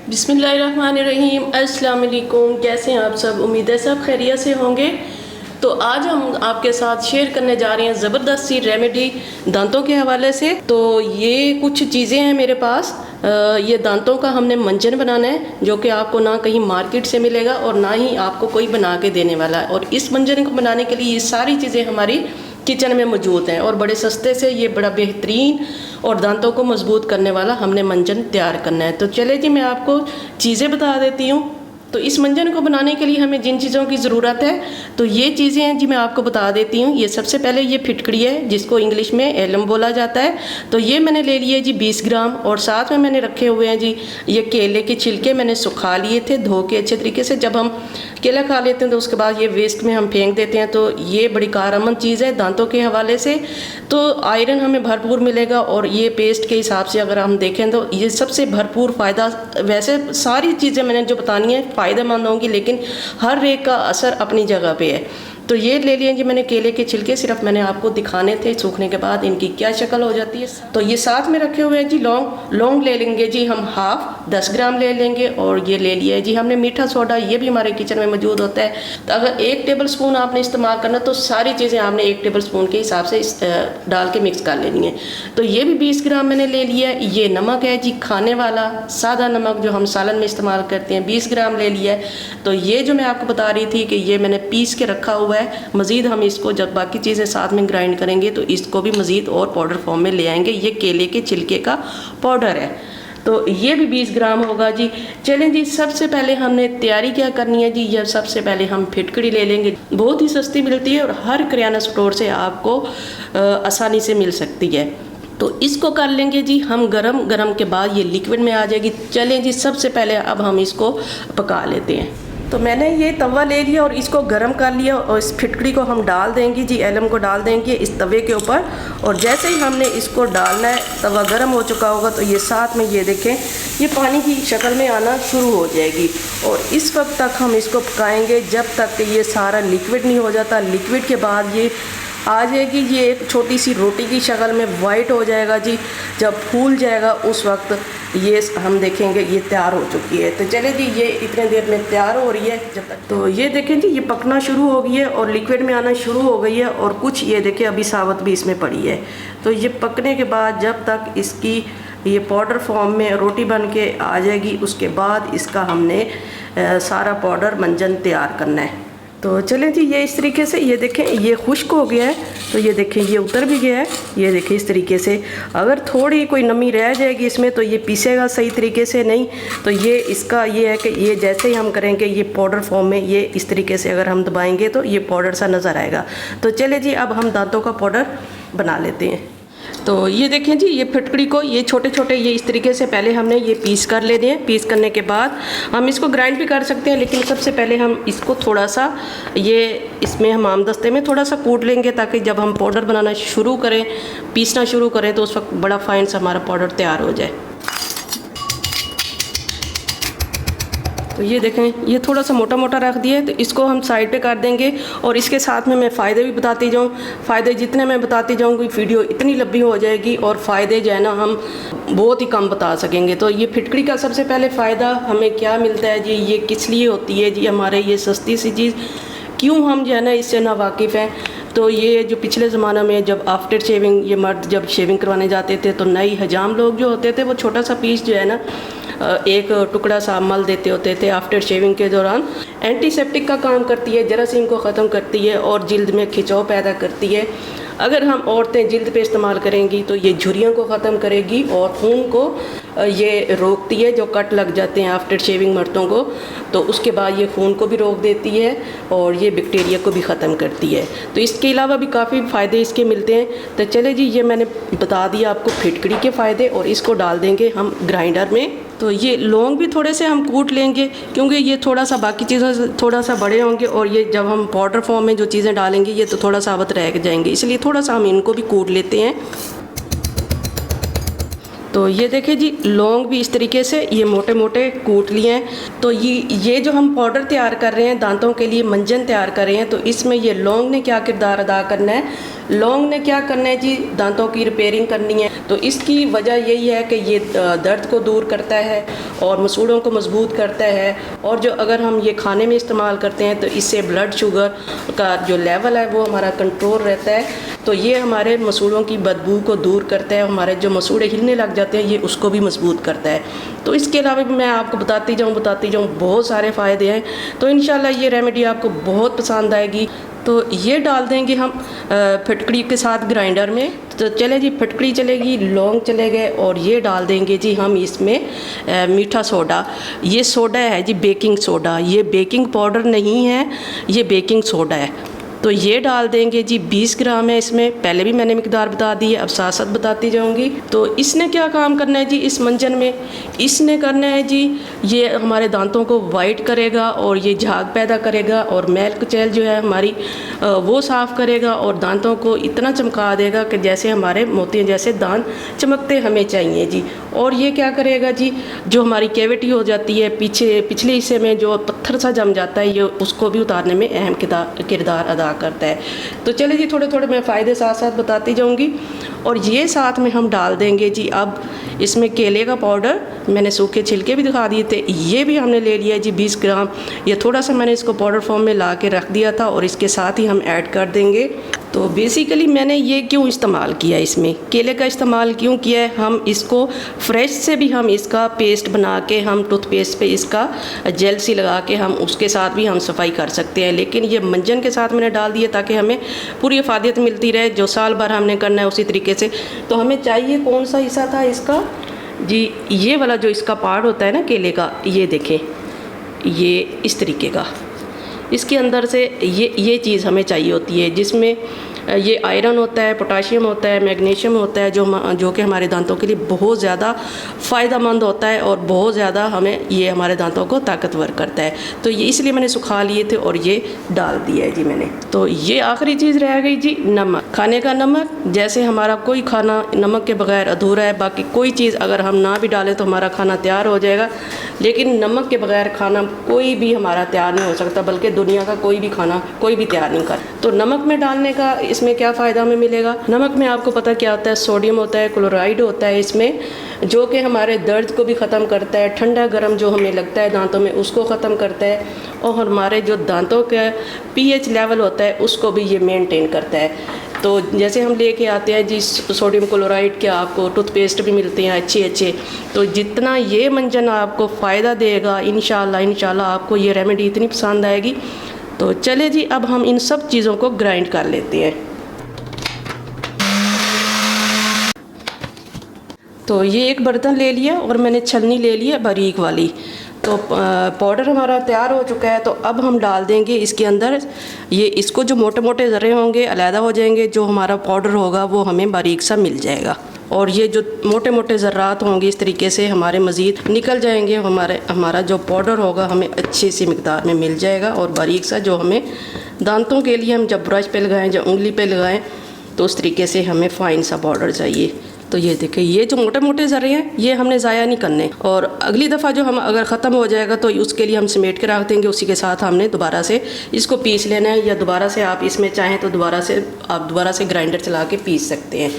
बिस्मिल्लाहिर्रहमानिर्रहीम। अस्सलाम वालेकुम। कैसे हैं आप सब? उम्मीद है सब खैरियत से होंगे। तो आज हम आपके साथ शेयर करने जा रहे हैं ज़बरदस्त सी रेमेडी दांतों के हवाले से। तो ये कुछ चीज़ें हैं मेरे पास। ये दांतों का हमने मंजन बनाना है, जो कि आपको ना कहीं मार्केट से मिलेगा और ना ही आपको कोई बना के देने वाला है। और इस मंजन को बनाने के लिए ये सारी चीज़ें हमारी किचन में मौजूद हैं और बड़े सस्ते से ये बड़ा बेहतरीन और दांतों को मजबूत करने वाला हमने मंजन तैयार करना है। तो चले जी, मैं आपको चीज़ें बता देती हूँ। तो इस मंजन को बनाने के लिए हमें जिन चीज़ों की ज़रूरत है, तो ये चीज़ें हैं जी, मैं आपको बता देती हूँ। ये सबसे पहले ये फिटकड़ी है, जिसको इंग्लिश में एलम बोला जाता है। तो ये मैंने ले लिए जी 20 ग्राम। और साथ में मैंने रखे हुए हैं जी ये केले के छिलके, मैंने सुखा लिए थे धो के अच्छे तरीके से। जब हम केला खा लेते हैं तो उसके बाद ये वेस्ट में हम फेंक देते हैं, तो ये बड़ी कारआमद चीज़ है दांतों के हवाले से। तो आयरन हमें भरपूर मिलेगा और ये पेस्ट के हिसाब से अगर हम देखें तो ये सबसे भरपूर फ़ायदा। वैसे सारी चीज़ें मैंने जो बतानी है फ़ायदेमंद होंगी, लेकिन हर एक का असर अपनी जगह पे है। तो ये ले लिए जी मैंने केले के छिलके, सिर्फ मैंने आपको दिखाने थे सूखने के बाद इनकी क्या शक्ल हो जाती है। तो ये साथ में रखे हुए हैं जी लौंग ले लेंगे जी हम हाफ 10 ग्राम ले लेंगे। और ये ले लिया है जी हमने मीठा सोडा, ये भी हमारे किचन में मौजूद होता है। तो अगर 1 टेबल स्पून आपने इस्तेमाल करना तो सारी चीज़ें आपने 1 टेबल स्पून के हिसाब से डाल के मिक्स कर लेनी है। तो ये भी 20 ग्राम मैंने ले लिया है। ये नमक है जी खाने वाला सादा नमक जो हम सालन में इस्तेमाल करते हैं, 20 ग्राम ले लिया है। तो ये जो मैं आपको बता रही थी कि ये मैंने पीस के रखा हुआ है। मज़ीद हम इसको जब बाकी चीज़ें साथ में ग्राइंड करेंगे तो इसको भी मज़ीद और पाउडर फॉर्म में ले आएंगे। ये केले के छिलके का पाउडर है, तो ये भी 20 ग्राम होगा जी। चलें जी, सबसे पहले हमने तैयारी क्या करनी है जी। ये सबसे पहले हम फिटकड़ी ले लेंगे, बहुत ही सस्ती मिलती है और हर किराना स्टोर से आपको आसानी से मिल सकती है। तो इसको कर लेंगे जी हम गरम के बाद ये लिक्विड में आ जाएगी। चलें जी, सबसे पहले अब हम इसको पका लेते हैं। तो मैंने ये तवा ले लिया और इसको गर्म कर लिया और इस फिटकड़ी को हम डाल देंगे जी, एलम को डाल देंगे इस तवे के ऊपर। और जैसे ही हमने इसको डालना है, तवा गर्म हो चुका होगा तो ये साथ में ये देखें ये पानी की शक्ल में आना शुरू हो जाएगी। और इस वक्त तक हम इसको पकाएंगे जब तक कि ये सारा लिक्विड नहीं हो जाता। लिक्विड के बाद ये आ जाएगी, ये एक छोटी सी रोटी की शक्ल में वाइट हो जाएगा जी। जब फूल जाएगा उस वक्त ये हम देखेंगे ये तैयार हो चुकी है। तो चले जी, ये इतने देर में तैयार हो रही है जब तक। तो ये देखें जी, ये पकना शुरू हो गई है और लिक्विड में आना शुरू हो गई है। और कुछ ये देखें अभी साबुत भी इसमें पड़ी है। तो ये पकने के बाद जब तक इसकी ये पाउडर फॉर्म में रोटी बन के आ जाएगी, उसके बाद इसका हमने सारा पाउडर मंजन तैयार करना है। तो चलें जी, ये इस तरीके से ये देखें ये खुश्क हो गया है। तो ये देखें ये उतर भी गया है। ये देखें इस तरीके से, अगर थोड़ी कोई नमी रह जाएगी इसमें तो ये पीसेगा सही तरीके से नहीं। तो ये इसका ये है कि ये जैसे ही हम करेंगे ये पाउडर फॉर्म में ये इस तरीके से अगर हम दबाएंगे तो ये पाउडर सा नज़र आएगा। तो चले जी, अब हम दांतों का पाउडर बना लेते हैं। तो ये देखें जी, ये फिटकड़ी को ये छोटे छोटे ये इस तरीके से पहले हमने ये पीस कर लेने हैं। पीस करने के बाद हम इसको ग्राइंड भी कर सकते हैं, लेकिन सबसे पहले हम इसको थोड़ा सा ये इसमें हम आमदस्ते में थोड़ा सा कूट लेंगे, ताकि जब हम पाउडर बनाना शुरू करें, पीसना शुरू करें तो उस वक्त बड़ा फाइन सा हमारा पाउडर तैयार हो जाए। तो ये देखें ये थोड़ा सा मोटा मोटा रख दिया है, तो इसको हम साइड पे कर देंगे। और इसके साथ में मैं फ़ायदे भी बताती जाऊँ। फ़ायदे जितने मैं बताती जाऊँगी वीडियो इतनी लंबी हो जाएगी और फ़ायदे जो है ना हम बहुत ही कम बता सकेंगे। तो ये फिटकड़ी का सबसे पहले फ़ायदा हमें क्या मिलता है जी, ये किस लिए होती है जी हमारे ये सस्ती सी चीज़, क्यों हम जो है ना इससे ना वाकिफ़ हैं। तो ये जो पिछले ज़माना में जब आफ्टर शेविंग ये मर्द जब शेविंग करवाने जाते थे तो नई हजाम लोग जो होते थे वो छोटा सा पीस जो है ना एक टुकड़ा सा मल देते होते थे आफ्टर शेविंग के दौरान। एंटीसेप्टिक का काम करती है, जरासीम को ख़त्म करती है और जिल्द में खिंचाव पैदा करती है। अगर हम औरतें जिल्द पे इस्तेमाल करेंगी तो ये झुर्रियों को ख़त्म करेगी और खून को ये रोकती है, जो कट लग जाते हैं आफ्टर शेविंग मर्दों को। तो उसके बाद ये खून को भी रोक देती है और ये बैक्टीरिया को भी ख़त्म करती है। तो इसके अलावा भी काफ़ी फ़ायदे इसके मिलते हैं। तो चले जी, ये मैंने बता दिया आपको फिटकड़ी के फ़ायदे। और इसको डाल देंगे हम ग्राइंडर में। तो ये लौंग भी थोड़े से हम कूट लेंगे, क्योंकि ये थोड़ा सा बाकी चीज़ों से थोड़ा सा बड़े होंगे और ये जब हम पाउडर फॉर्म में जो चीज़ें डालेंगे ये तो थोड़ा साबुत रह जाएंगे, इसलिए थोड़ा सा हम इनको भी कूट लेते हैं। तो ये देखिए जी, लौंग भी इस तरीके से ये मोटे मोटे कूट लिए हैं। तो ये जो हम पाउडर तैयार कर रहे हैं दांतों के लिए मंजन तैयार कर रहे हैं, तो इसमें ये लौंग ने क्या किरदार अदा करना है। लौंग ने क्या करना है जी, दांतों की रिपेयरिंग करनी है। तो इसकी वजह यही है कि ये दर्द को दूर करता है और मसूड़ों को मजबूत करता है। और जो अगर हम ये खाने में इस्तेमाल करते हैं तो इससे ब्लड शुगर का जो लेवल है वो हमारा कंट्रोल रहता है। तो ये हमारे मसूड़ों की बदबू को दूर करता है, हमारे जो मसूड़े हिलने लग जाते हैं ये उसको भी मजबूत करता है। तो इसके अलावा भी मैं आपको बताती जाऊँ बहुत सारे फ़ायदे हैं। तो इंशाल्लाह ये रेमेडी आपको बहुत पसंद आएगी। तो ये डाल देंगे हम फिटकड़ी के साथ ग्राइंडर में। तो चले जी, फिटकड़ी चलेगी, लौंग चले गए, और ये डाल देंगे जी हम इसमें मीठा सोडा। ये सोडा है जी, बेकिंग सोडा, ये बेकिंग पाउडर नहीं है, ये बेकिंग सोडा है। तो ये डाल देंगे जी 20 ग्राम है इसमें। पहले भी मैंने मिकदार बता दी है, अब साथ साथ बताती जाऊंगी। तो इसने क्या काम करना है जी इस मंजन में, इसने करना है जी ये हमारे दांतों को वाइट करेगा और ये झाग पैदा करेगा और मैल कुचैल जो है हमारी वो साफ़ करेगा और दांतों को इतना चमका देगा कि जैसे हमारे मोतियों जैसे दांत चमकते हमें चाहिए जी। और ये क्या करेगा जी, जो हमारी कैविटी हो जाती है पिछले हिस्से में जो पत्थर सा जम जाता है, ये उसको भी उतारने में अहम किरदार अदा करता है। तो चलिए जी, थोड़े थोड़े मैं फ़ायदे साथ साथ बताती जाऊंगी। और ये साथ में हम डाल देंगे जी अब इसमें केले का पाउडर, मैंने सूखे छिलके भी दिखा दिए थे, ये भी हमने ले लिया है जी 20 ग्राम। ये थोड़ा सा मैंने इसको पाउडर फॉर्म में ला के रख दिया था और इसके साथ ही हम ऐड कर देंगे। तो बेसिकली मैंने ये क्यों इस्तेमाल किया, इसमें केले का इस्तेमाल क्यों किया है, हम इसको फ्रेश से भी हम इसका पेस्ट बना के हम टूथपेस्ट पे इसका जेल सी लगा के हम उसके साथ भी हम सफाई कर सकते हैं। लेकिन ये मंजन के साथ मैंने डाल दिया ताकि हमें पूरी अफादियत मिलती रहे, जो साल भर हमने करना है उसी तरीके से। तो हमें चाहिए कौन सा हिस्सा था इसका जी, ये वाला जो इसका पार्ट होता है ना केले का, ये देखें, ये इस तरीके का, इसके अंदर से ये चीज़ हमें चाहिए होती है, जिसमें ये आयरन होता है, पोटाशियम होता है, मैग्नीशियम होता है, जो कि हमारे दांतों के लिए बहुत ज़्यादा फ़ायदेमंद होता है और बहुत ज़्यादा हमें ये हमारे दांतों को ताकतवर करता है। तो ये इसलिए मैंने सुखा लिए थे और ये डाल दिया है जी मैंने। तो ये आखिरी चीज़ रह गई जी, नमक, खाने का नमक। जैसे हमारा कोई खाना नमक के बगैर अधूरा है, बाकी कोई चीज़ अगर हम ना भी डालें तो हमारा खाना तैयार हो जाएगा, लेकिन नमक के बगैर खाना कोई भी हमारा तैयार नहीं हो सकता, बल्कि दुनिया का कोई भी खाना कोई भी तैयार नहीं कर। तो नमक में डालने का इसमें क्या फ़ायदा हमें मिलेगा, नमक में आपको पता क्या होता है, सोडियम होता है, क्लोराइड होता है इसमें, जो कि हमारे दर्द को भी ख़त्म करता है, ठंडा गर्म जो हमें लगता है दांतों में उसको ख़त्म करता है, और हमारे जो दांतों का पीएच लेवल होता है उसको भी ये मेंटेन करता है। तो जैसे हम लेके आते हैं जी सोडियम क्लोराइड के आपको टूथपेस्ट भी मिलते हैं अच्छे, तो जितना ये मंजन आपको फ़ायदा देगा इंशाल्लाह आपको ये रेमेडी इतनी पसंद आएगी। तो चले जी, अब हम इन सब चीज़ों को ग्राइंड कर लेते हैं। तो ये एक बर्तन ले लिया और मैंने छलनी ले लिया बारीक वाली। तो पाउडर हमारा तैयार हो चुका है। तो अब हम डाल देंगे इसके अंदर ये, इसको जो मोटे मोटे ज़र्रे होंगे अलहदा हो जाएंगे, जो हमारा पाउडर होगा वो हमें बारीक सा मिल जाएगा, और ये जो मोटे मोटे ज़र्रात होंगे इस तरीके से हमारे मज़ीद निकल जाएंगे, हमारा जो पाउडर होगा हमें अच्छी सी मिकदार में मिल जाएगा, और बारीक सा जो हमें दांतों के लिए हम जब ब्रश पे लगाएं, जब उंगली पे लगाएं, तो उस तरीके से हमें फ़ाइन सा पाउडर चाहिए। तो ये देखिए, ये जो मोटे मोटे ज़र्रे हैं ये हमने ज़ाया नहीं करने, और अगली दफ़ा जो हम अगर ख़त्म हो जाएगा तो उसके लिए हम समेट के रख देंगे, उसी के साथ हमने दोबारा से इसको पीस लेना है, या दोबारा से आप इसमें चाहें तो दोबारा से ग्राइंडर चला के पीस सकते हैं।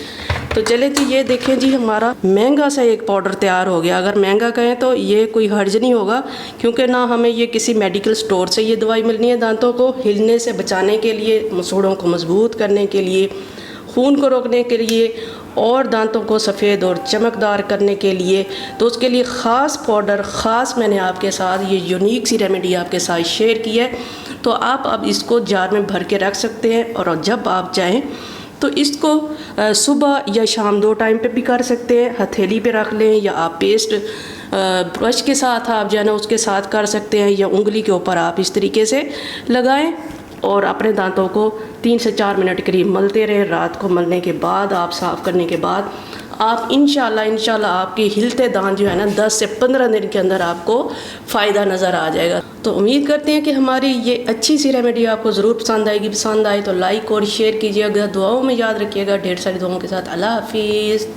तो चले जी, ये देखें जी, हमारा महंगा सा एक पाउडर तैयार हो गया। अगर महंगा कहें तो ये कोई हर्ज नहीं होगा, क्योंकि ना हमें ये किसी मेडिकल स्टोर से ये दवाई मिलनी है दांतों को हिलने से बचाने के लिए, मसूड़ों को मजबूत करने के लिए, खून को रोकने के लिए, और दांतों को सफ़ेद और चमकदार करने के लिए। तो उसके लिए ख़ास पाउडर, ख़ास मैंने आपके साथ ये यूनिक सी रेमेडी आपके साथ शेयर की है। तो आप अब इसको जार में भर के रख सकते हैं, और जब आप चाहें तो इसको सुबह या शाम 2 टाइम पे भी कर सकते हैं। हथेली पे रख लें, या आप पेस्ट ब्रश के साथ आप जो है ना उसके साथ कर सकते हैं, या उंगली के ऊपर आप इस तरीके से लगाएं और अपने दांतों को 3 से 4 मिनट करीब मलते रहें। रात को मलने के बाद, आप साफ़ करने के बाद, आप इंशाल्लाह आपके हिलते दांत जो है ना 10 से 15 दिन के अंदर आपको फ़ायदा नज़र आ जाएगा। तो उम्मीद करते हैं कि हमारी ये अच्छी सी रेमेडी आपको ज़रूर पसंद आएगी। पसंद आए तो लाइक और शेयर कीजिएगा, दुआओं में याद रखिएगा। ढेर सारी दुआओं के साथ अल्लाह हाफिज़।